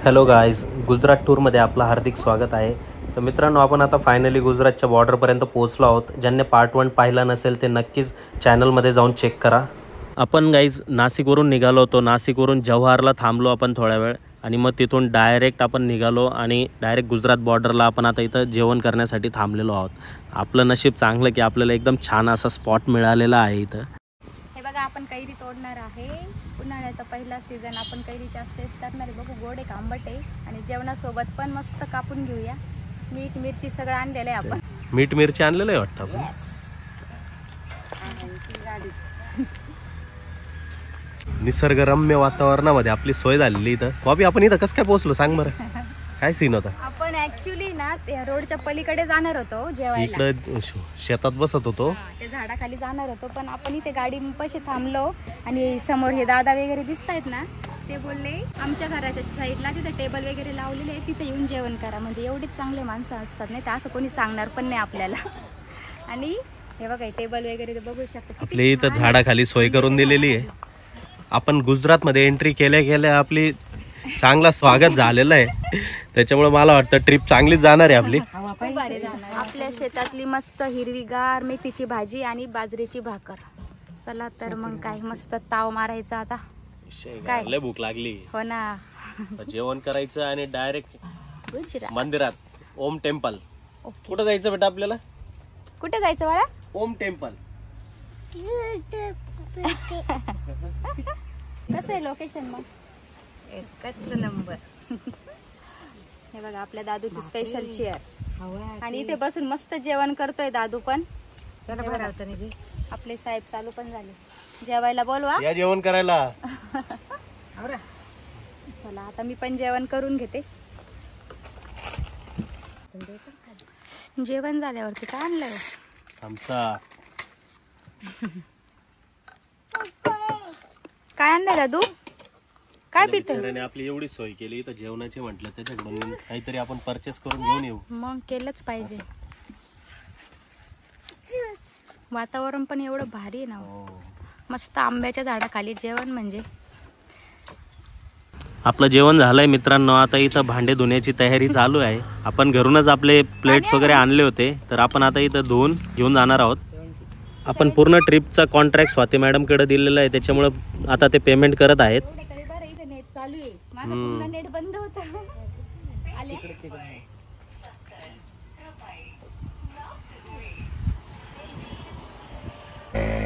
Hello guys, Gujarat टूरमध्ये आपलं हार्दिक स्वागत आहे. तर मित्रांनो, आपण आता फायनली गुजरातच्या बॉर्डरपर्यंत पोहोचलो आहोत. ज्यांनी पार्ट 1 पाहिला नसेल ते नक्कीच चॅनलमध्ये जाऊन चेक करा. आपण गाईज नाशिकवरून निघालो होतो. नाशिकवरून जव्हारला थांबलो आपण थोड्या वेळ आणि मग तिथून डायरेक्ट आपण निघालो आणि डायरेक्ट गुजरात बॉर्डरला आपण आता इथं जेवण करण्यासाठी थांबलेलो आहोत. आपलं नशीब चांगलं की आपल्याला एकदम छान असा स्पॉट मिळालेला आहे इथं. हे बघा, आपण कैरी तोडणार आहे. उन्हाळ्याचा पहिला सीझन. आपण कैरीच्या टेस्ट करणार आहे. बघू, गोड आहे, आंबट आहे आणि जेवणासोबत पण मस्त कापून घेऊया. मीठ मिरची सगळं आणलेलं आहे आपण. मीठ मिरची आणलेलं आहे वाटतं आपण. निसर्गरम्य वातावरणामध्ये आपली सोय झालेली इथं. बॉबी, आपण इथं कसं काय पोहोचलो सांग बरं. काय सीन होता? आपण ऍक्च्युली ना त्या रोडच्या पलीकडे जाणार होतो जेवायला. इकडे शेतात बसत होतो. त्या झाडाखाली जाणार होतो, पण आपण इथे गाडी पाशी थांबलो आणि समोर हे दादा वगैरे दिसत आहेत ना, ते बोलले आमच्या घराच्या साईडला तिथे टेबल वगैरे लावलेले आहे, तिथे येऊन जेवण करा. म्हणजे एवढीच चांगले माणसं असतात, नाही तर असं कोणी सांगणार पण नाही आपल्याला. आणि हे बघा, टेबल वगैरे बघू शकता. आपली इथं झाडाखाली सोय करून दिलेली आहे. आपण गुजरात मध्ये एंट्री केल्या केल्या आपली चांगला स्वागत झालेलं आहे. त्याच्यामुळे मला वाटतं ट्रिप चांगलीच जाणार आहे आपली. आपल्या शेतातली मस्त हिरवीगार मेथीची भाजी आणि बाजरीची भाकर. चला तर मग काय मस्त ताव मारायचा आता. काय लय भूक लागली हो ना. जेवण करायचं आणि डायरेक्ट मंदिरात. ओम टेम्पल. कुठं जायचं बेटा आपल्याला? कुठे जायचं बाळा? ओम टेम्पल. कसं आहे लोकेशन? मग एकच नंबर. हे बघा, आपल्या दादूची स्पेशल चेअर आणि इथे बसून मस्त जेवण करतोय दादू पण. आपले साहेब चालू पण झाले. जेवायला बोलवा, या जेवण करायला. चला आता मी पण जेवण करून घेते. जेवण झाल्यावरती काय आणलंय? आमचा काय आणलंय दादू? काय पितोय? आपली एवढी सोय केली इथं जेवणाची, म्हटलं त्याच्याकडून काहीतरी आपण परचेस करून घेऊन येऊ. मग केलंच पाहिजे. वातावरण पण एवढं भारी आहे ना. मस्त आंब्याच्या झाडाखाली जेवण. म्हणजे आपलं जेवण झालंय मित्रांनो. आता इथं भांडे धुण्याची तयारी चालू आहे. आपण घरूनच आपले प्लेट्स वगैरे आणले होते, तर आपण आता इथं धुवून घेऊन जाणार आहोत. आपण पूर्ण ट्रिपचा कॉन्ट्रॅक्ट स्वाती मॅडम कडे दिलेला आहे, त्याच्यामुळे आता ते पेमेंट करत आहेत. नेट चालू आहे. माझं पूर्ण नेट बंद होतं.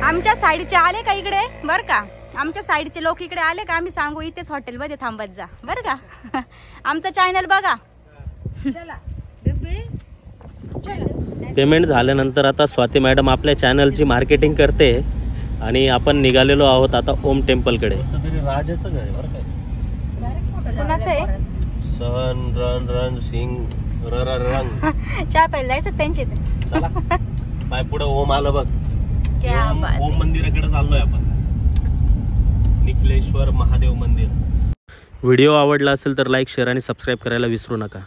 आमच्या साईडचे आले का इकडे? बर का, आमच्या साईडचे लोक इकडे आले का आम्ही सांगू इथेच हॉटेलमध्ये थांबत जा, बर का. आमचं चॅनल बघा. पेमेंट झाल्यानंतर आता स्वाती मॅडम आपल्या चॅनलची मार्केटिंग करते आणि आपण निघालेलो आहोत आता ओम टेम्पल कडे. राजाचं घर आहे बरं काय. कुणाचं आहे? सन रन रन सिंग रंग. चहा प्यायला जायचं त्यांची. चला पाय पुढे ओम आलं बघ. ओम मंदिराकडे चाललोय आपण. निखिलेश्वर महादेव मंदिर. व्हिडिओ आवडला असेल तर लाईक, शेअर आणि सबस्क्राईब करायला विसरू नका.